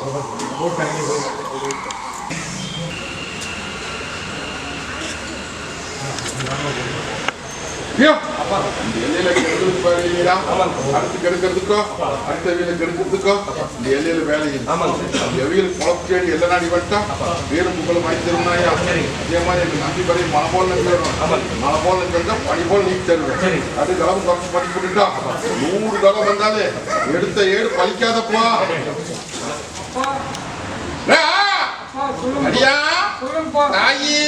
அடுத்து கெடுக்கிறதுக்கோ அடுத்த வீல கெடுக்கிறதுக்கோ இந்த எல்லையில வேலை எவையில் குழப்பு தேடி எல்லா நாடி வந்துட்டா வீரம் புகழும் வாங்கி தருவாயா. அதே மாதிரி எனக்கு நம்பி பறி மழை போல் நிற்கிறோம். மழை போல் நிற்கிறதா பனி போல் நீக்கி தருவேன். அது கலவு குறைச்சு பண்ணி போட்டுட்டா 100 தடவை வந்தாலே எடுத்த ஏடு பழிக்காதப்பா. அடியா தாயி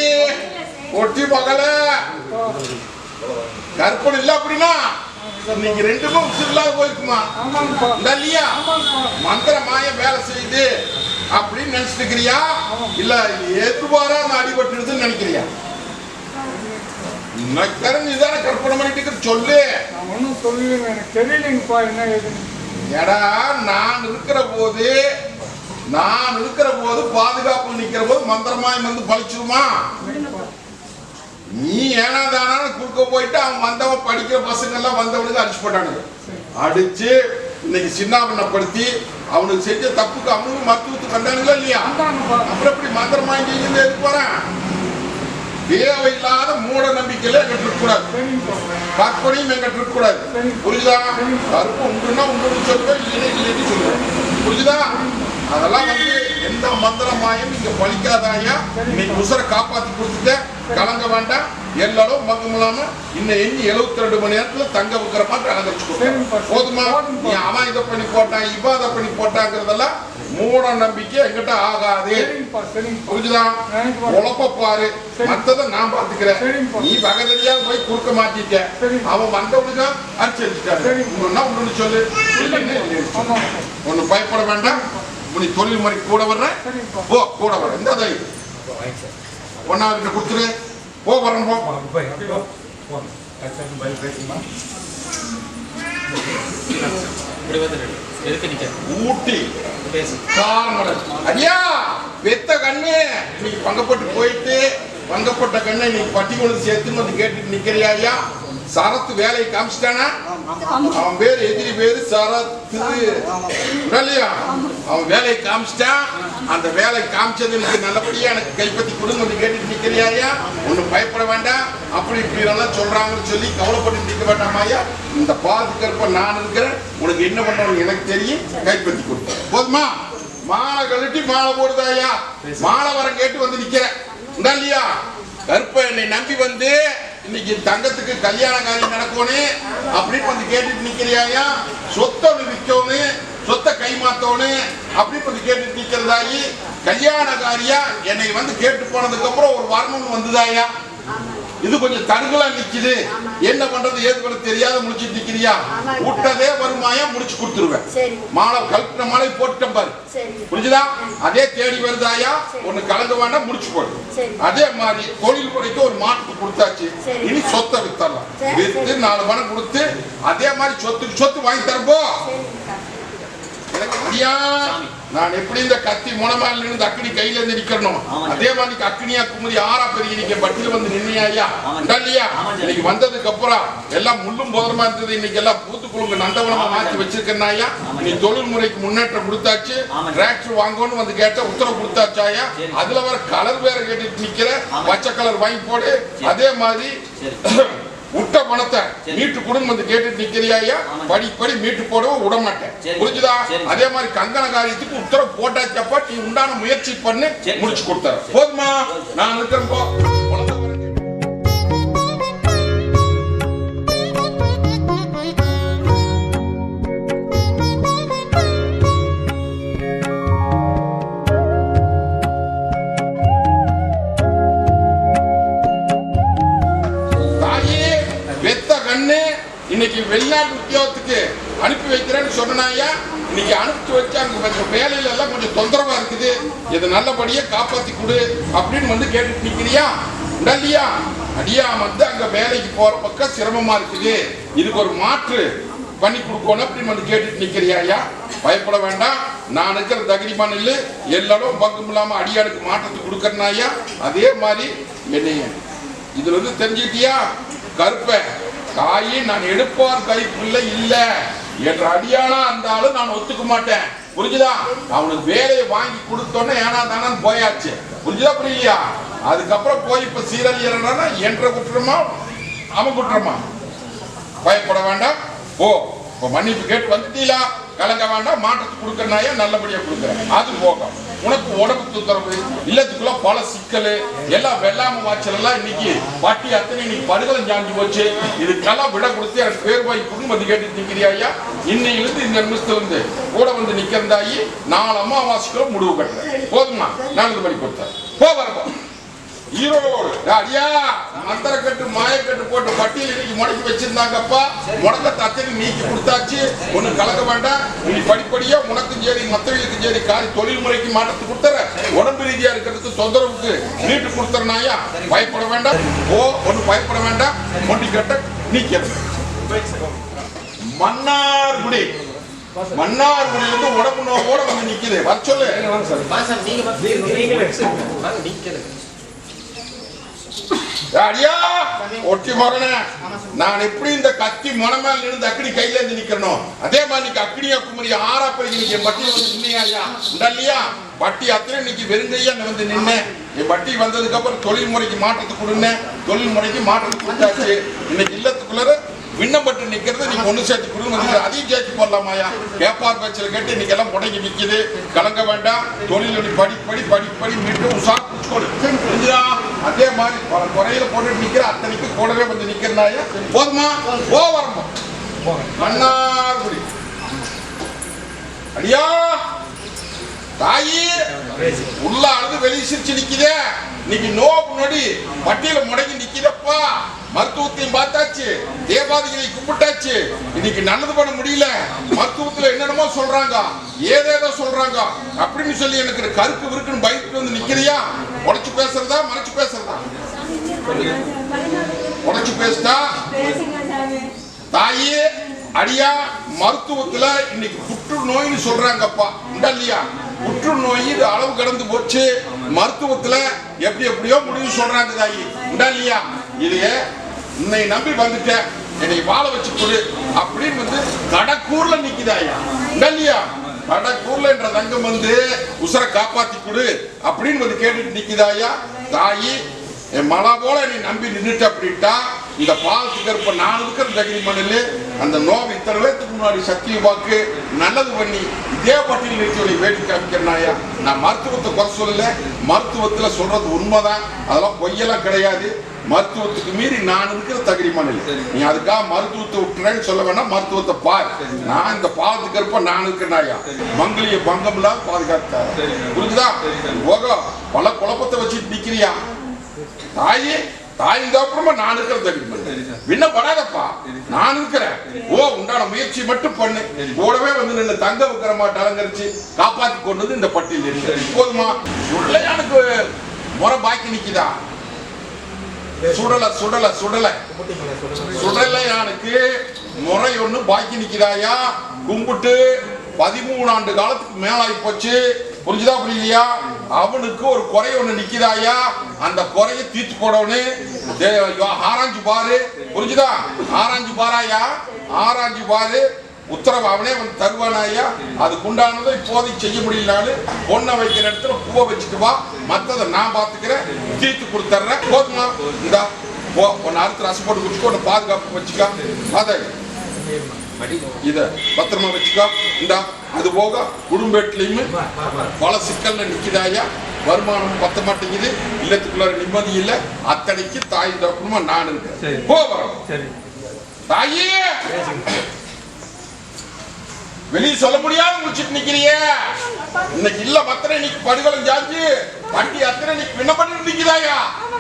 ஒட்டி மகள கற்பனை இல்ல அப்படின்னா இன்னைக்கு 2 உசுர் இல்லாத போயிருக்குமா இல்லையா? மந்திர மாய வேலை செய்யுது அப்படின்னு நினைச்சிட்டு இருக்கிறியா இல்ல எதுவாரா அடிபட்டுருதுன்னு நினைக்கிறியா? நீதான கற்பனை பண்ணிட்டு சொல்லு. ஏடா நான் இருக்கிற போது பாதுகாப்பு நிக்கிற போது மந்திரமாய் வந்து பழிச்சிருமா? நீ ஏனா தானா குறுக்க போயிட்டு அவன் வந்தவன் படிக்கிற பசங்க எல்லாம் வந்தவனுக்கு அடிச்சு போட்டானுங்க. அடிச்சு இன்னைக்கு சின்னாபனப்படுத்தி அவனுக்கு செஞ்ச தப்புக்கு அவனுக்கு மருத்துவத்துக்கு வந்தானுங்களா இல்லையா? அப்புறம் எப்படி மந்திரமாய் எதுக்கு போறேன்? தேவையில்லாத மூட நம்பிக்கையில எங்கிட்ட இருக்கக்கூடாது. கற்பனையும் எங்கிட்ட இருக்கக்கூடாது. புரியுதா? கருப்பு உண்டுன்னா உண்டு சொல்லுவேன், இல்லைன்னு சொல்லுவேன். புரியுதா? அதெல்லாம் எந்த மந்திரமாயும் இங்க பழிக்காதாயா. இன்னைக்கு உசுரை காப்பாத்தி கொடுத்துட்ட, கலங்க வேண்டாம். எல்லாரும் மக்கம் இல்லாம இன்னும் எண்ணி 72 மணி நேரத்துல தங்க வைக்கிற மாதிரி அலங்கரிச்சுக்கோ. போதுமா? நீ அவன் இதை பண்ணி போட்டான் இவன் அதை பண்ணி போட்டாங்கிறதெல்லாம் மூட நம்பிக்கை எங்கிட்ட ஆகாது. புரிஞ்சுதா? உழப்ப பாரு, மத்ததை நான் பாத்துக்கிறேன். நீ பகதறியா போய் குறுக்க மாட்டிட்ட, அவன் வந்தவனுக்கு அடிச்சிருக்காரு. ஒன்னு சொல்லு, ஒண்ணு பயப்பட வேண்டாம். நீ தொழில் முறை கூட வர்ற போ, கூட வர இந்த ஒன்னாவது கொடுத்துரு போ, வரணும் போ. ஊட்டி ஐயா பெத்த கண்ணு நீ பங்கப்பட்டு போயிட்டு பங்கப்பட்ட கண்ணை நீ பட்டி கொண்டு சேர்த்துன்னு வந்து கேட்டுட்டு நிக்கிறியா ஐயா? சரத்து வேலையை காமிச்சிட்டானா? அவன் பேரு எதிரி பேரு சரத்து இல்லையா? அவன் வேலையை காமிச்சிட்டான். அந்த வேலை காமிச்சது எனக்கு நல்லபடியா எனக்கு கைப்பற்றி கொடுங்க வந்து கேட்டுட்டு நிக்கிறியா? ஒன்னும் பயப்பட வேண்டாம். அப்படி இப்படி எல்லாம் சொல்றாங்கன்னு சொல்லி கவலைப்பட்டு நிற்க வேண்டாமாயா? இந்த பாதுகாப்ப நான் இருக்கிறேன். உனக்கு என்ன பண்ணணும் எனக்கு தெரியும். கைப்பற்றி கொடுத்த போதுமா? மாலை கழட்டி மாலை போடுதாயா? மாலை வரம் கேட்டு வந்து நிக்கிறேன் இல்லையா? கருப்ப என்னை நம்பி வந்து இன்னைக்கு தங்கத்துக்கு கல்யாண காரியம் நடக்கணும் அப்படின்னு வந்து கேட்டுட்டு நிக்கிறியா? சொத்தை விற்கணும், சொத்தை கைமாத்தோன்னு அப்படின்னு வந்து கேட்டுட்டு நிக்கிறதாயி. கல்யாண காரியா என்னை வந்து கேட்டு போனதுக்கு அப்புறம் ஒரு வரணும்னு வந்துதாயா? இது கொஞ்சம் தடுகளா நிக்குது. என்ன பண்றது ஏது பண்ண தெரியாத முடிச்சுட்டு நிக்கிறியா? விட்டதே வருமாயா முடிச்சு கொடுத்துருவேன். மாலை கல்பனை மாலை போட்டுட்டேன் பாரு. புரிஞ்சுதா? அதே தேடி வருதாயா? ஒண்ணு கலந்து வேண்டாம், முடிச்சு போடு. அதே மாதிரி தொழில் முறைக்கு ஒரு மாட்டுக்கு கொடுத்தாச்சு. இனி சொத்தை வித்தரலாம். வித்து 4 பணம் கொடுத்து அதே மாதிரி சொத்துக்கு சொத்து வாங்கி தரப்போ. நான் எப்படி இந்த கத்தி முனமால நின்று அக்னி கையில இருந்து நிக்கணும், அதே மாதிரி அக்னியா குமரி ஆறா பெரிய நீங்க பட்டியல வந்து நின்னியா இல்லையா? இன்னைக்கு வந்ததுக்கு அப்புறம் எல்லாம் முள்ளும் போதமா இருந்தது. இன்னைக்கு எல்லாம் பூத்து குழுங்க நந்தவனமா மாற்றி வச்சிருக்கேன்னாயா? நீ தொழில் முறைக்கு முன்னேற்றம் கொடுத்தாச்சு. டிராக்டர் வாங்கணும்னு வந்து கேட்ட உத்தரவு கொடுத்தாச்சாயா? அதுல வர கலர் வேற கேட்டுட்டு நிக்கிற, பச்சை கலர் வாங்கி போடு. அதே மாதிரி விட்ட பணத்தை மீட்டு கொடுன்னு வந்து கேட்டுட்டு நிக்கிறியா? படி மீட்டு போடவும் விட மாட்டேன். புரிஞ்சுதா? அதே மாதிரி கங்கண காரியத்துக்கு உத்தரவு போட்டாச்சப்பா நீ உண்டான முயற்சி பண்ணு, முடிச்சு கொடுத்தாரு. போதுமா? நான் இருக்கிறேன் போ. இன்னைக்கு வெளிநாட்டு உத்தியோகத்துக்கு அனுப்பி வைக்கிறேன்னு சொன்னாயா? இன்னைக்கு அனுப்பிச்சு வச்சு அங்க வேலையில எல்லாம் கொஞ்சம் தொந்தரவா இருக்குது. இதை நல்லபடியா காப்பாத்தி கொடு அப்படின்னு வந்து கேட்டுட்டு நிக்கிறியா இல்லையா? அடியா வந்து அங்க வேலைக்கு போற பக்கம் சிரமமா இருக்குது, இதுக்கு ஒரு மாற்று பண்ணி கொடுக்கணும் அப்படின்னு வந்து கேட்டுட்டு நிக்கிறியா? பயப்பட வேண்டாம். நான் இருக்கிற தகுதிமான இல்லை. எல்லாரும் பக்கம் இல்லாம அடியானுக்கு மாற்றத்துக்கு கொடுக்கறனாயா? அதே மாதிரி என்னைய இதுல இருந்து தெரிஞ்சுக்கிட்டியா? கருப்ப தாயி நான் எடுப்பார் கை பிள்ளை இல்ல என்ற அடியானா இருந்தாலும் நான் ஒத்துக்க மாட்டேன். புரிஞ்சுதா? அவனுக்கு வேலையை வாங்கி கொடுத்தோன்னே ஏனா தானு போயாச்சு. புரிஞ்சுதா புரியலையா? அதுக்கப்புறம் போய் இப்ப சீரழி இறனா என்ற குற்றமா அவன் குற்றமா? பயப்பட வேண்டாம். ஓ இப்போ மன்னிப்பு கேட்டு வந்துட்டீங்களா? கலங்க வேண்டாம். மாற்றத்துக்கு கொடுக்கறனாயா நல்லபடியா கொடுக்குறேன். அது போகும். உனக்கு உடம்பு தொந்தரவு இல்லத்துக்குள்ள பல சிக்கல் எல்லாம் வெள்ளாம வாய்ச்சல் எல்லாம் இன்னைக்கு பட்டி அத்தனை இன்னைக்கு படுகலம் சாஞ்சி போச்சு. இதுக்கெல்லாம் விட கொடுத்து எனக்கு பேர் வாங்கி கொடுன்னு வந்து கேட்டு நிக்கிறியா ஐயா? இன்னையிலிருந்து இந்த நிமிஷத்துல இருந்து கூட வந்து நிக்கிறந்தாயி 4 அமாவாசைக்குள்ள முடிவு கட்டுறேன். போதுமா? நல்லது பண்ணி கொடுத்தேன். போ வரப்போ ஈரோடு அடியா மந்திர கட்டு மாயக்கட்டு போட்டு பட்டியல் இன்னைக்கு முடக்கி வச்சிருந்தாங்கப்பா. முடக்கத்தை அத்தனை நீக்கி கொடுத்தாச்சு. ஒண்ணு கலக்க வேண்டாம். நீ படிப்படியா உனக்கும் சரி மத்தவங்களுக்கும் சரி காரி தொழில் முறைக்கு மாற்றத்து கொடுத்துற. உடம்பு ரீதியா இருக்கிறதுக்கு தொந்தரவுக்கு நீட்டு கொடுத்துறனாயா? பயப்பட வேண்டாம். ஓ ஒண்ணு பயப்பட வேண்டாம். மொண்டி கட்ட நீக்கிறது. மன்னார்குடி மன்னார்குடியிலிருந்து உடம்பு நோவோட வந்து நிக்குது. வர சொல்லு. அடியா ஒட்டி மரண நான் எப்படி இந்த கத்தி மனமேல் நின்று அக்கடி கையில இருந்து நிக்கிறனோ அதே மாதிரி நீங்க அக்கடியா குமரி ஆறா போய் நீங்க பட்டி வந்து நின்னையா இல்லையா? பட்டி அத்தனை இன்னைக்கு வெறுங்கையா வந்து நின்ன. என் பட்டி வந்ததுக்கு அப்புறம் தொழில் முறைக்கு மாற்றத்துக்கு கொடுங்க. தொழில் முறைக்கு மாற்றத்துக்கு கொடுத்தாச்சு. இன்னைக்கு இல்லத்துக்குள்ள விண்ணப்பட்டு நிக்கிறது நீங்க ஒண்ணு சேர்த்து கொடுங்க. அதையும் சேர்த்து போடலாமாயா? கேப்பார் பேச்சில் கேட்டு இன்னைக்கு எல்லாம் முடங்கி நிக்குது. கலங்க வேண்டாம். தொழில் படிப்படி மீட்டு உஷா புரிஞ்சுதா? அதே மாதிரி பல குறையில போட்டு நிக்கிற அத்தனைக்கு கூடவே வந்து நிக்கிறனாயா? போதுமா? போ வரணும். மன்னார்குடி அடியா தாயி உள்ள அழுது வெளியே சிரிச்சு நிக்குதே. இன்னைக்கு நோப்பு நொடி பட்டியல முடங்கி நிக்குதப்பா. மருத்துவத்தையும் பார்த்தாச்சு. தேவாதிகளை கும்பிட்டாச்சு. இன்னைக்கு நல்லது பண்ண முடியல. மருத்துவத்துல என்னென்னமோ சொல்றாங்க, ஏதேதோ சொல்றாங்க அப்படின்னு சொல்லி எனக்கு கருக்கு விருக்குன்னு பயந்துட்டு வந்து நிக்கிறியா? உடைச்சு பேசுறதா மறைச்சு பேசுறதா? உடைச்சு பேசுதா தாயி அடியா? மருத்துவத்துல இன்னைக்கு புற்றுநோய்னு சொல்றாங்கப்பா. இல்லையா? புற்றுநோய் இது அளவு கடந்து போச்சு. மருத்துவத்துல எப்படியோ முடிவு சொல்றாங்க தாயி. இல்லையா? இது உன்னை நம்பி வந்துட்டேன், என்னை வாழ வச்சு கொடு அப்படின்னு வந்து கடக்கூர்ல நிக்குதாயா? இல்லையா? கடக்கூர்ல என்ற தங்கம் வந்து உசரை காப்பாத்தி கொடு அப்படின்னு வந்து கேட்டுட்டு நிக்குதாயா? தாயி என் மழை போல நீ நம்பி நின்றுட்டு அப்படின்ட்டா இந்த பாலத்துக்கு இருப்ப நான் இருக்கிற தகுதி மண்ணில் அந்த நோவு இத்தனை பேருக்கு முன்னாடி சக்தியை வாக்கு நல்லது பண்ணி இதே பட்டியல் நிறுத்தி வேட்டி காமிக்கிறனாயா? நான் மருத்துவத்தை குறை சொல்லல. மருத்துவத்துல சொல்றது உண்மைதான். அதெல்லாம் பொய்யெல்லாம் கிடையாது. மருத்துவத்துக்கு மீறி நான் இருக்கிற தகுதி மண்ணில் நீ அதுக்காக மருத்துவத்தை விட்டுறேன்னு சொல்ல வேணாம். மருத்துவத்தை பார். நான் இந்த பாலத்துக்கு இருப்ப நான் இருக்கிறனாயா? மங்களிய பங்கம் இல்லாம பாதுகாத்தார். புரிஞ்சுதா? போக பல குழப்பத்தை வச்சுட்டு நிக்கிறியா? தாயே தாயின் அப்புறமா நான் இருக்கிறது விண்ணப்படாதப்பா. நான் இருக்கிறேன். ஓ உண்டான முயற்சி மட்டும் பண்ணு. கூடவே வந்து நின்று தங்க வைக்கிற மாட்டு அலங்கரிச்சு காப்பாத்தி கொண்டது இந்த பட்டியல் இருக்கு. போதுமா? சுடலையானுக்கு முறை பாக்கி நிக்குதா? சுடலையானுக்கு முறை ஒண்ணு பாக்கி நிக்குதாயா? கும்பிட்டு 13 ஆண்டு காலத்துக்கு மேலாகி போச்சு. புரிஞ்சுதா புரியலையா? அவனுக்கு ஒரு குறை ஒண்ணு நிக்குதாயா? அந்த குறையை தீர்த்து போடணும். ஆராய்ஞ்சு பாரு. புரிஞ்சுதா? ஆராய்ஞ்சு பாராயா? ஆராய்ஞ்சு பாரு. உத்தரவு அவனே வந்து தருவானாயா? அதுக்கு உண்டானதை இப்போதைக்கு செய்ய முடியலனாலும் பொண்ணை வைக்கிற இடத்துல பூவை வச்சுட்டு வா. மற்றதை நான் பார்த்துக்கிறேன். தீர்த்து கொடுத்துட்றேன். போதுமா? இந்த ஒன்னு அறுத்து ரசம் போட்டு குடிச்சுக்கோ. ஒன்னு பாதுகாப்பு வச்சுக்கா. அதை இத பத்திரமா வச்சுக்கோ. இந்த அது போக குடும்பத்திலையும் பல சிக்கல்ல நிக்குதாயா? வருமானம் பத்த மாட்டேங்குது. இல்லத்துக்குள்ள நிம்மதி இல்ல. அத்தனைக்கு தாய் தகப்பனுமா நான் இருக்கேன். போறோம் தாயே. வெளியே சொல்ல முடியாம முடிச்சிட்டு நிக்கிறியே. இன்னைக்கு இல்ல மத்தனை இன்னைக்கு படுகொலம் ஜாச்சு வண்டி அத்தனை இன்னைக்கு என்ன பண்ணிட்டு நிக்குதாயா?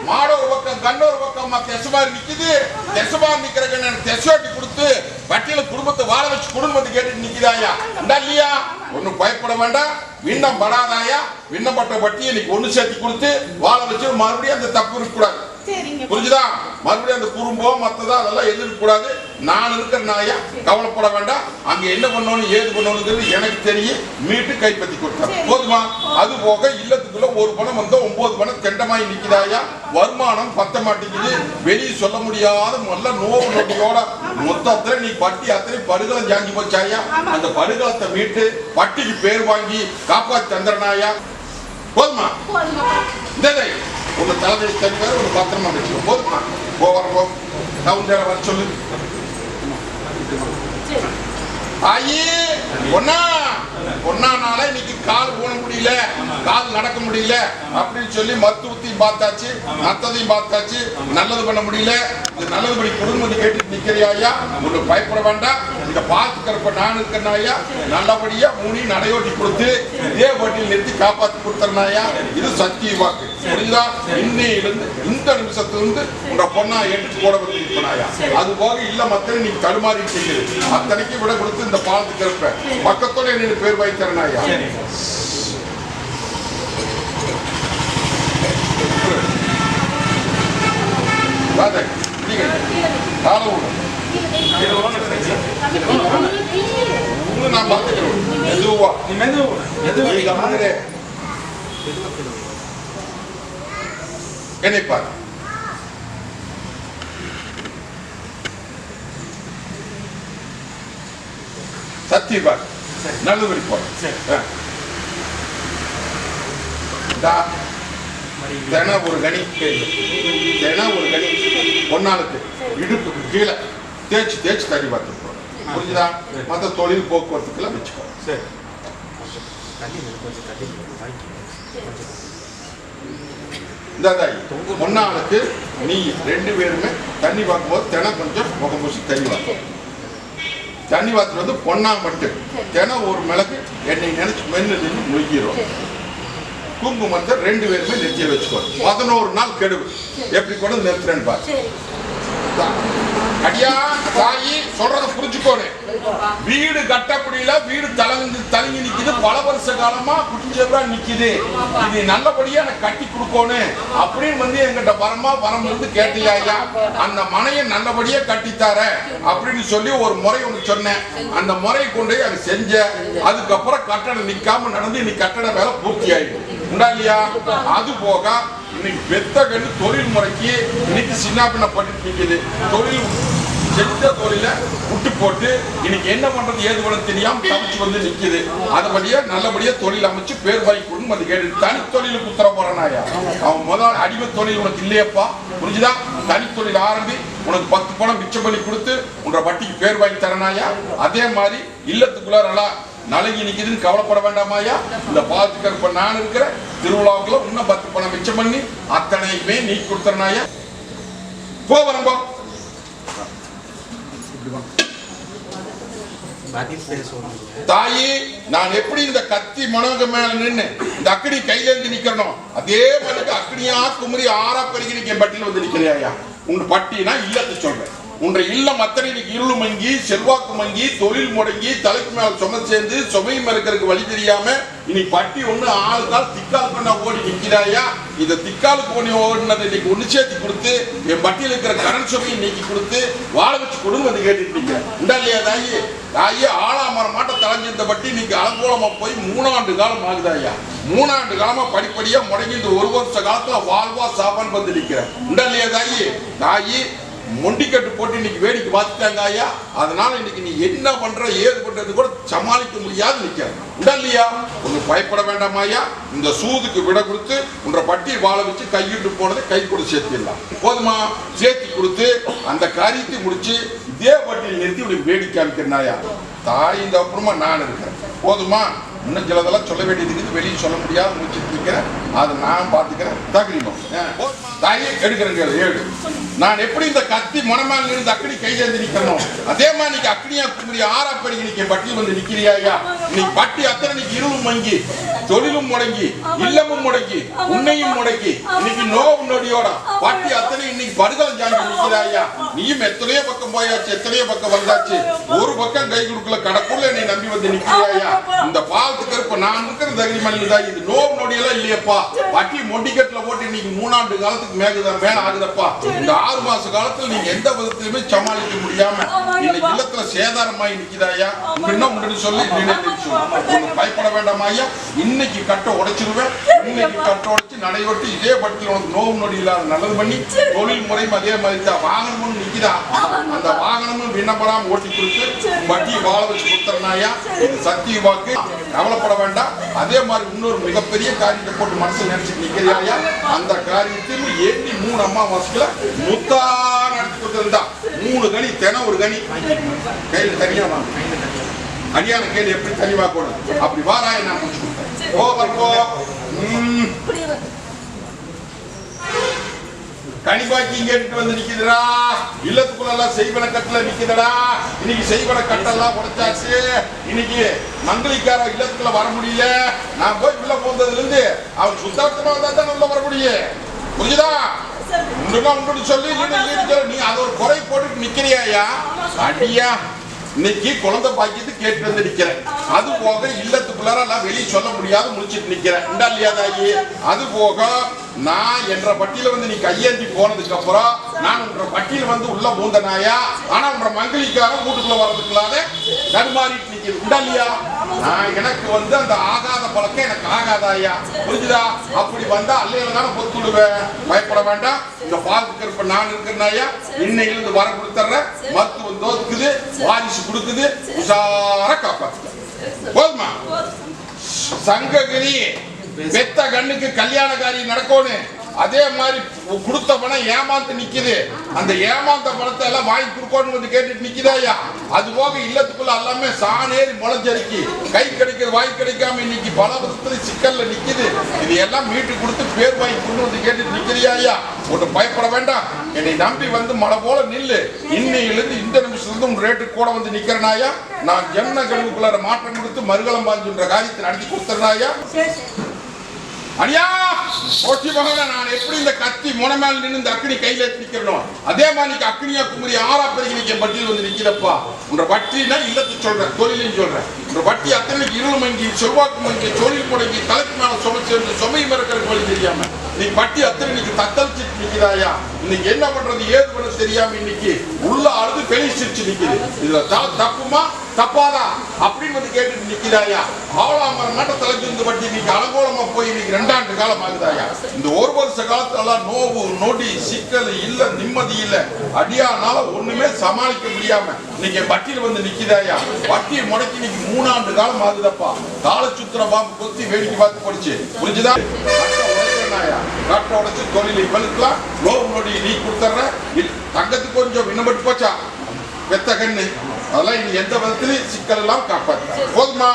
மாட ஒரு பக்கம் கண்ண ஒரு பக்கம் தெசமாரி நிக்குது. தெசமாரி நிக்கிற கண்ண தெசோட்டி கொடுத்து வட்டியில குடும்பத்தை வாழ வச்சு குடும்பத்தை கேட்டு நிக்குதாயா? இல்லையா? ஒன்னும் பயப்பட வேண்டாம். விண்ணம் படாதாயா? விண்ணப்பட்ட வட்டியை இன்னைக்கு ஒண்ணு சேர்த்து கொடுத்து வாழ வச்சு மறுபடியும் அந்த தப்பு இருக்க கூடாது. புரிஞ்சுதா? மறுபடியும் அந்த குறும்போ மத்ததா அதெல்லாம் எதிர்க்க கூடாது. நான் இருக்கிற நாயா, கவலைப்பட வேண்டாம். அங்க என்ன பண்ணணும் ஏது பண்ணணுங்கிறது எனக்கு தெரியும். மீட்டு கைப்பற்றி கொடுத்தாரு போதுமா? அது போக இல்லத்துக்குள்ள ஒரு பணம் வந்தா 9 பணம் தெண்டமாய் நிக்குதாயா. வருமானம் பத்த மாட்டேங்குது. வெளியே சொல்ல முடியாத முதல்ல நோவு நொடியோட மொத்தத்துல நீ பட்டி அத்தனை படுகளம் ஜாங்கி போச்சாயா. அந்த படுகளத்தை மீட்டு பட்டிக்கு பேர் வாங்கி காப்பாற்றி தந்துறனாயா. போதுமா? உங்க தலைமை தனிவார் ஒரு பத்திரமா வச்சுக்கோ. போதுமா? போறோம் டவுன் வர சொல்லு. ஆயி ஒன்னானால இன்னைக்கு கால் ஊன முடியல, கால் நடக்க முடியல அப்படின்னு சொல்லி மருத்துவத்தையும் பார்த்தாச்சு, மத்ததையும் பார்த்தாச்சு, நல்லது பண்ண முடியல. இது நல்லது படி குடும்பத்தை கேட்டு நிக்கிறியா? ஒண்ணு பயப்பட வேண்டாம். இத பார்த்துக்கிறப்ப நான் இருக்கிறனாயா, நல்லபடியா மூணி நடையோட்டி கொடுத்து இதே வட்டியில் நிறுத்தி காப்பாற்றி கொடுத்தனாயா. இது சத்திய வாக்கு. புரியுதா? இன்னையிலிருந்து இந்த நிமிஷத்திலிருந்து உங்க பொண்ணா எடுத்து போட வச்சிருப்பனாயா. அது போக இல்ல மக்கள் நீங்க தடுமாறி செய்யுது அத்தனைக்கு விட கொடுத்து இந்த பாலத்துக்கு இருப்ப பக்கத்தோட என்ன பேர் வாங்கி தரனாயா. நான் பார்த்துக்கிறேன். மெதுவா என்னைப்பார் சத்தியபார் நல்லபடி போறேன். தினம் ஒரு கனி பொன்னாளுக்கு இடுப்புக்கு கீழே தேய்ச்சி தண்ணி பார்த்து போறேன். புரிஞ்சுதா? மற்ற தொழில் போக்குவரத்துக்கெல்லாம் வச்சுக்கோ. இந்த பொன்னாளுக்கு நீ 2 பேருமே தண்ணி பார்க்கும்போது தினம் கொஞ்சம் முகம் பூசி தண்ணி பார்க்கும். தண்ணி பார்த்துட்டு வந்து பொன்னா மட்டும் தினம் ஒரு மிளகு எண்ணெய் நினைச்சு மென்னு நின்று முழுகிடும். குங்குமத்தை 2 பேருமே நெத்தியை வச்சுக்கோ. 11 நாள் கெடுவு. எப்படி கொண்டு நிறுத்துறேன்னு பாரு. அடியா தாயி சொல்றத புரிஞ்சுக்கோனே. வீடு கட்டப்படியில வீடு தலங்கி நிக்குது. பல வருஷ காலமா குட்டிஞ்சவரா நிக்குது. இது நல்லபடியா எனக்கு கட்டி கொடுக்கணும் அப்படின்னு வந்து எங்கிட்ட வரம் இருந்து கேட்டியா. அந்த மனையை நல்லபடியா கட்டித்தார அப்படின்னு சொல்லி ஒரு முறை ஒன்று சொன்னேன். அந்த முறையை கொண்டு அதை செஞ்ச. அதுக்கப்புறம் கட்டடம் நிக்காம நடந்து இன்னைக்கு கட்டட வேலை பூர்த்தி ஆயிடும். உண்டா இல்லையா? அது போக இன்னைக்கு பெத்த கண்டு தொழில் முறைக்கு இன்னைக்கு சின்ன பின்ன பண்ணிட்டு நிக்குது. தொழில் செஞ்ச தொழில விட்டு போட்டு இன்னைக்கு என்ன பண்றது ஏது பண்ண தெரியாம தவிச்சு வந்து நிக்குது. அதுபடியா நல்லபடியா தொழில் அமைச்சு பேர் வாங்கி கொடுன்னு வந்து கேட்டு தனி தொழிலுக்கு உத்தர போறானாயா. அவன் முதல் அடிமை தொழில் உனக்கு இல்லையப்பா. புரிஞ்சுதா? தனி தொழில் ஆரம்பி உனக்கு 10 பணம் மிச்சம் பண்ணி கொடுத்து உன்ற வட்டிக்கு பேர் வாங்கி தரனாயா. அதே மாதிரி இல்லத்துக்குள்ள நலங்கி நிக்குதுன்னு கவலைப்பட வேண்டாமாயா. இந்த பாத்துக்கிறப்ப நான் இருக்கிற திருவிழாவுக்குள்ள இன்னும் 10 பணம் மிச்சம் பண்ணி அத்தனையுமே நீ கொடுத்தனாயா. போவரம்போ தாயி நான் எப்படி இந்த கத்தி மனோக மேல நின்று இந்த அக்கடி கையில இருந்து நிக்கணும் அதே மாதிரி அக்கடியா குமரி ஆறா பெருகி நிக்க பட்டியல வந்து நிக்கிறியா. உன் பட்டினா இல்லத்தை சொல்றேன். உன்றை இல்லம் அத்தனை இருள் மங்கி செல்வாக்கு மங்கி தொழில் முடங்கி தலைக்கு மேல சும சேர்ந்து சுமையும் இருக்கிறதுக்கு வழி தெரியாம இனி பட்டி ஒண்ணு ஆளுக்கால் திக்கால் பண்ண ஓடி நிக்கிறாயா. இதை திக்காலுக்கு ஓடி ஓடினதை இன்னைக்கு ஒண்ணு சேர்த்து கொடுத்து என் பட்டியல் இருக்கிற கடன் சுமையை நீக்கி கொடுத்து வாழ வச்சு கொடுங்க வந்து கேட்டுட்டு நிக்கிறேன். உண்டா இல்லையா தாயி? தாயி ஆளாமரம் மாட்ட தலைஞ்சிருந்த பட்டி இன்னைக்கு அலங்கோலமா போய் 3 ஆண்டு காலம் ஆகுதாயா. 3 ஆண்டு காலமா படிப்படியா முடங்கி இந்த 1 வருஷ காலத்துல வாழ்வா சாப்பான்னு வந்து நிக்கிறேன். உண்டா இல்லையா தாயி? தாயி மொண்டிக்கட்டு போட்டு இன்னைக்கு வேடிக்கை பார்த்துட்டாங்க ஐயா. அதனால இன்னைக்கு நீ என்ன பண்ற ஏது பண்றது கூட சமாளிக்க முடியாது நிக்கிற. இல்லையா? ஒண்ணு பயப்பட வேண்டாம் ஐயா. இந்த சூதுக்கு விட கொடுத்து உன்ற பட்டி வாழ வச்சு கையிட்டு போனதை கை கூட சேர்த்திடலாம். போதுமா? சேர்த்தி கொடுத்து அந்த காரியத்தை முடிச்சு இதே பட்டியல் நிறுத்தி இப்படி வேடிக்கை காமிக்கிறனாயா. தாய் இந்த அப்புறமா நான் இருக்கிறேன். போதுமா? இன்னும் சிலதெல்லாம் சொல்ல வேண்டியதுக்கு வெளியே சொல்ல முடியாது முடிச்சுட்டு இருக்கிறேன். அதை நான் பார்த்துக்கிறேன். தகுதிமோ தாயே எடுக்கிறேன் 7. நான் எப்படி இந்த கத்தி மனமாக இருந்து அக்கடி கையில நிக்கணும் அதே மாதிரி நீங்க அக்கடியா குமரி ஆறா பெருகி நிக்க பட்டி வந்து நிக்கிறியா. நீ பட்டி அத்தனை இருள் மங்கி தொழிலும் முடங்கி, இல்லமும் முடங்கி, உன்னையும் முடங்கி, இன்னைக்கு நோவு நொடியோட பாட்டி அத்தனை இன்னைக்கு படுகலம் ஜாங்கி நிற்கிறாயா. நீயும் எத்தனையோ பக்கம் போயாச்சு, எத்தனையோ பக்கம் வந்தாச்சு, ஒரு பக்கம் கை கொடுக்கல, கடக்குள்ள என்னை நம்பி வந்து நிற்கிறாயா. இந்த பாலத்துக்கு இருப்ப நான் இருக்கிற தகுதி தான். இது நோவு நொடியெல்லாம் இல்லையப்பா. பாட்டி மொண்டிக்கட்டுல போட்டு இன்னைக்கு 3 ஆண்டு காலத்துக்கு மேல ஆகுதப்பா. இந்த 6 மாச காலத்துல நீங்க எந்த விதத்திலுமே சமாளிக்க முடியாம இன்னைக்கு இல்லத்துல சேதாரமாயி நிக்கிறாயா. இன்னும் சொல்லி பயப்பட வேண்டாம் ஐயா. இன்னைக்கு கட்ட உடைச்சிருவேன். இன்னைக்கு கட்ட உடைச்சு நடைபெற்று இதே பட்டியல் உனக்கு நோவு நொடி இல்லாத நல்லது பண்ணி தொழில் முறையும் அதே மாதிரி தான். வாகனமும் நிக்குதா, அந்த வாகனமும் விண்ணப்படாம ஓட்டி கொடுத்து வட்டியை வாழ வச்சு கொடுத்துறனாயா. இது சத்திய வாக்கு, கவலைப்பட வேண்டாம். அதே மாதிரி இன்னொரு மிகப்பெரிய காரியத்தை போட்டு மனசு நினைச்சிட்டு நிக்கிறியா. அந்த காரியத்தில் ஏற்றி 3 அமாவாசையில முத்தா நடத்தி கொடுத்திருந்தா 3 கனி தினம் ஒரு கனி கையில் தனியா வாங்க. அடியான கையில் எப்படி தனி வாக்கணும் அப்படி வாராய நான் முடிச்சு கொடுத்தேன். கனிபாக்கி கேட்டு வந்து நிக்குதுடா. இல்லத்துக்குள்ள செய்வன கட்டல நிக்குதடா. இன்னைக்கு செய்வன கட்டெல்லாம் உடைச்சாச்சு. இன்னைக்கு மங்களிக்கார இல்லத்துக்குள்ள வர முடியல. நான் போய் உள்ள போனதுல இருந்து அவன் சுத்தார்த்தமா வந்தா தான் உள்ள வர முடியும். புரியுதா? உண்டு சொல்லி நீ அதை ஒரு குறை போட்டு நிக்கிறியா. அடியா இன்னைக்கு குழந்தை பாக்கியது கேட்டு வந்து நிக்கிறேன். அது போக இல்லத்துக்குள்ளார எல்லாம் வெளியே சொல்ல முடியாது முடிச்சிட்டு நிக்கிறேன். இல்லையாதாயி அது போக நான் என்ற பட்டியல வந்து நீ கையேந்தி போனதுக்கு அப்புறம் நான் உன்ற பட்டியல வந்து உள்ள பூந்தனாயா. ஆனா உன்ற மங்களிக்காக வீட்டுக்குள்ள வர்றதுக்குள்ளாத நடுமாறிட்டு நிக்கிறது. இல்லையா நான் எனக்கு வந்து அந்த ஆகாத பழக்கம் எனக்கு ஆகாதாயா. புரிஞ்சுதா? அப்படி வந்தா அல்லையில தானே பொத்துடுவேன். பயப்பட வேண்டாம். இந்த பாலுக்கு இருப்ப நான் இருக்கிறனாயா. இன்னையிலிருந்து வர கொடுத்துறேன். மருத்துவம் தோக்குது, வாரிசு கொடுக்குது, உஷார காப்பாத்து. போதுமா? சங்ககிரி பெத்த கண்ணுக்கு கல்யாண காரியம் நடக்கணும். அதே மாதிரி கொடுத்த பணம் ஏமாந்து நிக்குது. அந்த ஏமாந்த பணத்தை எல்லாம் வாங்கி கொடுக்கணும் வந்து கேட்டுட்டு நிக்குதாயா. அது போக இல்லத்துக்குள்ள எல்லாமே சாணேறி முளைச்சரிக்கி கை கிடைக்கிறது வாய் கிடைக்காம இன்னைக்கு பல வருஷத்துல சிக்கல்ல நிக்குது. இது எல்லாம் மீட்டு கொடுத்து பேர் வாங்கி கொண்டு வந்து கேட்டுட்டு நிக்கிறியா. ஒன்று பயப்பட வேண்டாம். என்னை நம்பி வந்து மழை போல நில்லு. இன்னையிலிருந்து இந்த நிமிஷத்துலேருந்து ரேட்டு கூட வந்து நிக்கிறனாயா. நான் ஜன்ன கழிவுக்குள்ளார மாற்றம் கொடுத்து மறுகலம் பாஞ்சுன்ற காரியத்தை நடத்தி கொடுத்துறனாயா. அடியா போட்டி மகள நான் எப்படி இந்த கத்தி முனை மேல நின்று இந்த அக்னி கையில நிக்கிறோம். அதே மாதிரி அக்னியா குமரி 6 பெருகினிக்க பட்டியல் வந்து நிக்கிறப்பா. உன்ற வட்டினா இல்லத்து சொல்றேன், தொழிலையும் சொல்றேன். உன்ற வட்டி அத்தனைக்கு இருள் மங்கி, செல்வாக்கு மங்கி, தொழில் முடங்கி, தலைக்கு மேல சுமைச்சு சுமை மறக்கிற வழி தெரியாம நீ வட்டி அத்தனை இன்னைக்கு தத்தளிச்சுட்டு நிக்கிறாயா. இன்னைக்கு என்ன பண்றது ஏது பண்ண தெரியாம இன்னைக்கு உள்ள அழுது வெளிச்சிருச்சு நிக்குது. இதுல தப்புமா தப்பாதா அப்படின்னு வந்து கேட்டுட்டு நிக்கிறாயா. ஆவலாமரம் நாட்ட தலைச்சிருந்து வட்டி இன்னைக்கு அலங்கோலமா போய் இன்னைக்கு 2 ஆண்டு காலம் ஆகுதாயா. இந்த 1 வருஷ காலத்துல நோவு நொடி சிக்கல் இல்ல, நிம்மதி இல்ல. அடியானால ஒண்ணுமே சமாளிக்க முடியாம இன்னைக்கு வட்டியில வந்து நிக்குதாயா. வட்டியை முடக்கி இன்னைக்கு 3 ஆண்டு காலம் ஆகுதப்பா. கால சுத்திர பாம்பு கொத்தி வேடிக்கை பார்த்து போடுச்சு. புரிஞ்சுதா? கட்ட உடைச்சு தொழில் இவளுக்குலாம் நோவு நொடி நீ கொடுத்துற. தங்கத்துக்கு கொஞ்சம் விண்ணப்பட்டு போச்சா பெத்த கண்ணு. அதெல்லாம் இனி எந்த விதத்திலையும் சிக்கல் எல்லாம் காப்பாற்ற போதுமா.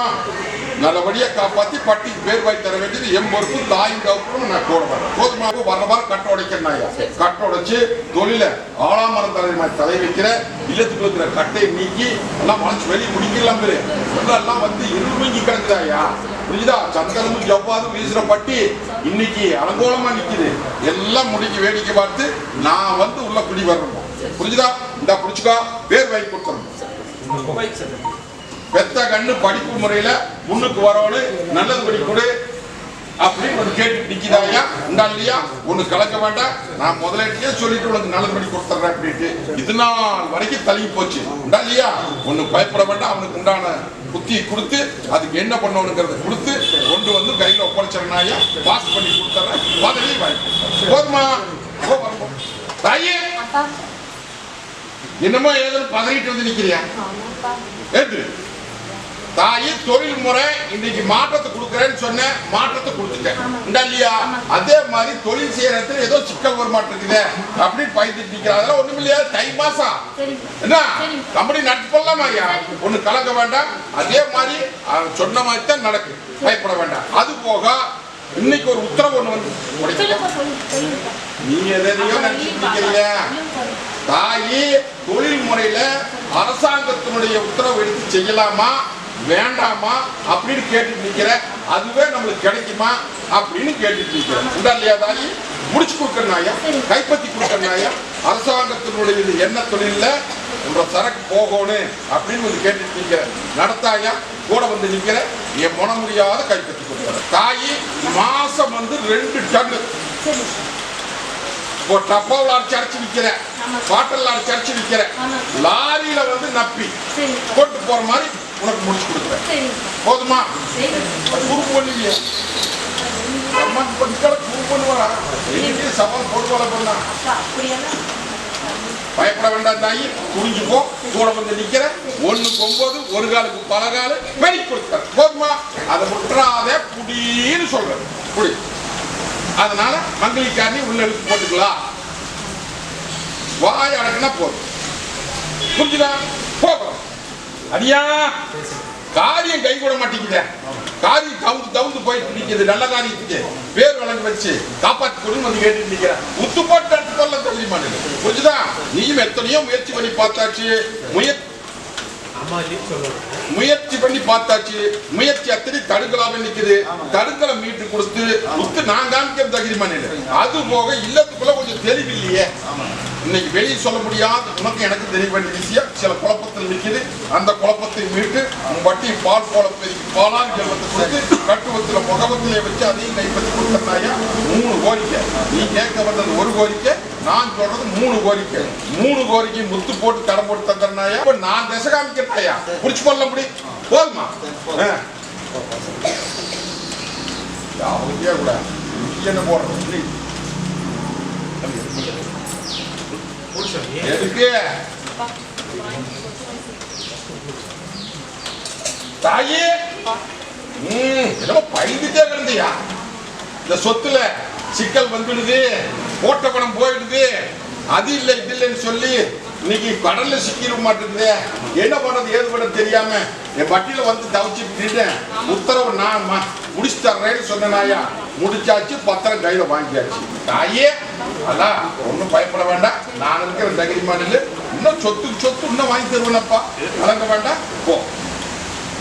நல்லபடியா காப்பாத்தி பட்டிக்கு பேர் வாய் தர வேண்டியது என் பொறுப்பு. தாயும் கவுப்பும் நான் கூட வரேன். போதுமா? வர கட்ட உடைக்கிறனாயா. கட்ட உடைச்சு தொழில ஆளாமரம் தலை வைக்கிற இல்லத்துக்கு இருக்கிற கட்டையை நீக்கி எல்லாம் மனசு வெளியே முடிக்கலாம். எல்லாம் வந்து இருமங்கி கிடக்குதாயா. புரியுதா? சந்தனமும் ஜவ்வாதும் வீசுற பட்டி இன்னைக்கு அலங்கோலமா நிக்குது. எல்லாம் முடிஞ்சு வேடிக்கை பார்த்து நான் வந்து உள்ள குடி வரணும். புரிஞ்சுதா? இந்த புடிச்சுக்கா பேர் வாங்கி கொடுத்துறோம். பெத்த கண்ணு படிப்பு முறையில முன்னுக்கு வரணும். நல்லது படி கொடு அப்படின்னு ஒரு கேட்டு நிக்குதாயா. உண்டா இல்லையா? ஒண்ணு கலக்க வேண்டாம். நான் முதலேட்டே சொல்லிட்டு உனக்கு நல்லது படி கொடுத்துறேன் அப்படின்ட்டு இது நாள் வரைக்கும் தள்ளி போச்சு. உண்டா இல்லையா? ஒண்ணு பயப்பட வேண்டாம். அவனுக்கு உண்டான புத்தியை கொடுத்து அதுக்கு என்ன பண்ணணுங்கிறத கொடுத்து கொண்டு வந்து கையில ஒப்படைச்சிடனாயா. பாஸ் பண்ணி கொடுத்துறேன். பதவி வாங்கி போதுமா? தாயே என்னமோ ஏதோ பதவிட்டு வந்து நிக்கிறியா. ஏற்று தாயி தொழில் முறை இன்னைக்கு மாற்றத்தை கொடுக்கறேன்னு சொன்னேன். மாற்றத்தை கொடுத்துட்டேன். இல்லையா? அதே மாதிரி தொழில் செய்யறதுல ஏதோ சிக்கல் வர மாட்டேங்குது அப்படின்னு பயந்துட்டு நிக்கிற. அதெல்லாம் ஒண்ணும் இல்லையா. தை மாசம் என்ன கம்பெனி நடத்தலாமா ஐயா. ஒண்ணு கலக்க வேண்டாம். அதே மாதிரி சொன்ன மாதிரி தான் நடக்கும். பயப்பட வேண்டாம். அது போக இன்னைக்கு ஒரு உத்தரவு ஒண்ணு வந்து நீ எதையோ நினைச்சிட்டு நிக்கிறீங்க. தாயி தொழில் முறையில அரசாங்கத்தினுடைய உத்தரவு எடுத்து செய்யலாமா வேண்டாமா அப்படின்னு கேட்டு நிக்கிற. அதுவே நம்மளுக்கு கிடைக்குமா அப்படின்னு கேட்டுட்டு இருக்கிறேன். உண்டா இல்லையா தாயி? முடிச்சு கொடுக்கறனாயா, கைப்பற்றி கொடுக்கறனாயா, அரசாங்கத்தினுடைய என்ன தொழில உன்ற சரக்கு போகணும் அப்படின்னு வந்து கேட்டுட்டு நிக்கிற நடத்தாயா கூட வந்து நிக்கிற என் மன முடியாத கைப்பற்றி கொடுக்குற தாயி. மாசம் வந்து 2 டன்னு டப்பாவில் அரைச்சு விற்கிற, பாட்டில் அரைச்சு விற்கிற, லாரியில வந்து நப்பி கொண்டு போற மாதிரி உனக்கு முடிச்சு கொடுக்குறேன். போதுமா? குறுப்பு பண்ணியா அம்மா படிக்கால குறுப்பு பண்ணுவா சவால் போடுவாள பண்ணா பயப்பட வேண்டாம் தாயி. புரிஞ்சுப்போ கூட வந்து நிக்கிற 1க்கு 9 ஒரு காலுக்கு பல காலு வெளி கொடுத்த. போதுமா? அதை முற்றாத புடின்னு சொல்றேன். புடி. அதனால மங்களிக்காரணி உள்ள எழுத்து போட்டுக்கலாம். வாய் அடக்குனா போதும். புரிஞ்சுதா? போகலாம். அடியா காரியம் கை கூட மாட்டேங்குத. காரியம் தவுந்து போயிட்டு நிக்குது. நல்ல காரியத்துக்கு பேர் வழங்கி வச்சு காப்பாற்றி கொடுன்னு வந்து கேட்டு நிக்கிற. உத்து போட்டு எடுத்து கொள்ள தெரிய மாட்டேங்குது. புரிஞ்சுதா? நீயும் எத்தனையோ முயற்சி பண்ணி பார்த்தாச்சு. முயற்சி பண்ணி பார்த்தாச்சு. முயற்சி அத்தனை தடுக்கலாம நிக்குது. தடுக்கலை மீட்டு கொடுத்து உத்து நான் காமிக்க தகுதிமான அது போக இல்லத்துக்குள்ள கொஞ்சம் தெளிவு இல்லையே. இன்னைக்கு வெளியே சொல்ல முடியாது. உனக்கு எனக்கு தெரிய வேண்டிய விஷயம் சில குழப்பத்தில் நிற்குது. அந்த குழப்பத்தை மீட்டு வட்டி பால் போல பெருக்கி பாலால் ஜெல்வத்தை கொடுத்து கட்டுவத்தில் முகவத்திலே வச்சு அதையும் கைப்பற்றி கொடுத்தனாயா 3 கோரிக்கை. நீ கேட்க வந்தது 1 கோரிக்கை, நான் சொல்றது 3 கோரிக்கை. 3 கோரிக்கை முத்து போட்டு தடை போட்டு தந்தனாயா. இப்ப நான் திசை காமிக்கிறேயா புடிச்சு கொள்ள முடியும். போதுமா? அவங்களுக்கே கூட என்ன போடுறது எதுக்கு தாயே? பயந்துட்டே கிடந்தியா? இந்த சொத்துல சிக்கல் வந்துடுது, போட்ட பணம் போயிடுது, அது இல்லை இது இல்லைன்னு சொல்லி இன்னைக்கு கடல்ல சிக்கிட மாட்டேங்குது. என்ன பண்றது ஏது பண்ண தெரியாம என் வட்டியில வந்து தவிச்சுட்டு உத்தரவு நான் முடிச்சு தர்றேன்னு சொன்னாயா. முடிச்சாச்சு. பத்திரம் கையில வாங்கியாச்சு. தாயே அதான் ஒன்னும் பயப்பட வேண்டாம். நான் இருக்கிற தகிரிமானில் இன்னும் சொத்து இன்னும் வாங்கி தருவேனப்பா. வழங்க வேண்டாம். போ,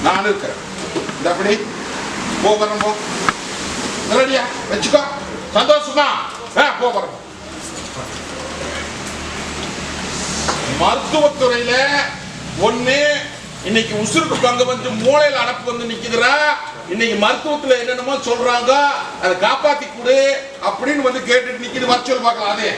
நான் இருக்கிறேன். இந்த அப்படி போ வரணும். போ நல்லடியா வச்சுக்கோ. சந்தோஷமா போ வரணும். மருத்துவத்துறையில ஒண்ணு இன்னைக்கு உசுருக்கு பங்கு வந்து மூளையில அடப்பு வந்து நிக்குதுரா. இன்னைக்கு மருத்துவத்துல என்னென்னமோ சொல்றாங்க, அதை காப்பாத்தி கொடு அப்படின்னு வந்து கேட்டுட்டு நிக்குது. வர்ச்சுவல் பார்க்கலாம். அதே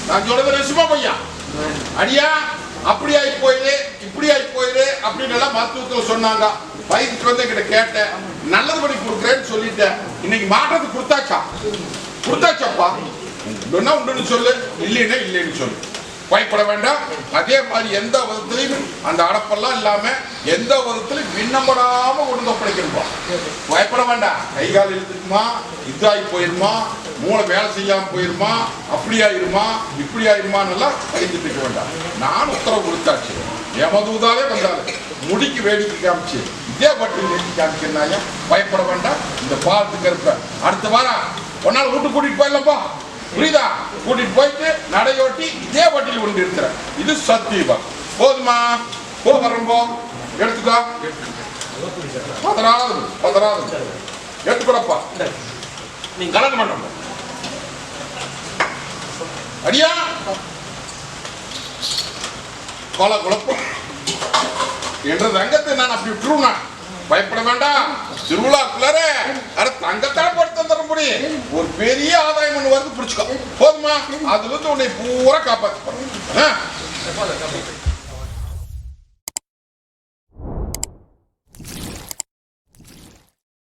நான் சொல்றது சும்மா பையா அடியா அப்படி ஆகி போயிரு இப்படி ஆகி போயிரு அப்படின்னு எல்லாம் மருத்துவத்துல சொன்னாங்க. வயதுக்கு வந்து என்கிட்ட கேட்டேன், நல்லது பண்ணி கொடுக்குறேன்னு சொல்லிட்டேன். இன்னைக்கு மாற்றத்தை கொடுத்தாச்சாப்பா. உண்டுன்னா உண்டுன்னு சொல்லு, இல்லைன்னா இல்லைன்னு சொல்லு. பயப்பட வேண்டாம். அதே மாதிரி எந்த விதத்திலையும் அந்த அடப்பெல்லாம் இல்லாம எந்த விதத்திலையும் விண்ணப்படாம கொண்டு ஒப்படைக்கணும்பா. பயப்பட வேண்டாம். கை கால் இழுத்துக்குமா, இதாகி போயிருமா, மூளை வேலை செய்யாம போயிருமா, அப்படி ஆயிருமா இப்படி ஆயிருமான்னு எல்லாம் பயந்துட்டு இருக்க வேண்டாம். நான் உத்தரவு கொடுத்தாச்சு. எமதூதாலே வந்தாலும் முடிக்கு வேடிக்கை காமிச்சு இதே பட்டு வேடிக்கை காமிக்கிறாயா. பயப்பட வேண்டாம். இந்த பாலத்துக்கு இருப்ப அடுத்த வாரம் ஒரு நாள் வீட்டு கூட்டிட்டு போயிடலாம்ப்பா. புரியுதா? கூட்டிட்டு போயிட்டு நடையோட்டி இதே வட்டியில் கொண்டு இருக்கிற. இது சத்தியமா. போதுமா? போ வரம்போ எடுத்துக்கோ. பதறாது எடுத்துக்கூடப்பா. நீ கலக்க மாட்டோம். அடியா கொல குழப்பம் என்ற தங்கத்தை நான் அப்படி விட்டுருவா. பயப்பட வேண்டாம். திருவிழாக்குள்ளார தங்கத்தால போட்டு தந்துட முடியும். ஒரு பெரிய ஆதாயம் ஒண்ணு வந்து பிடிச்சுக்கோ. போதுமா? அதுல இருந்து உன்னை பூரா காப்பாத்து.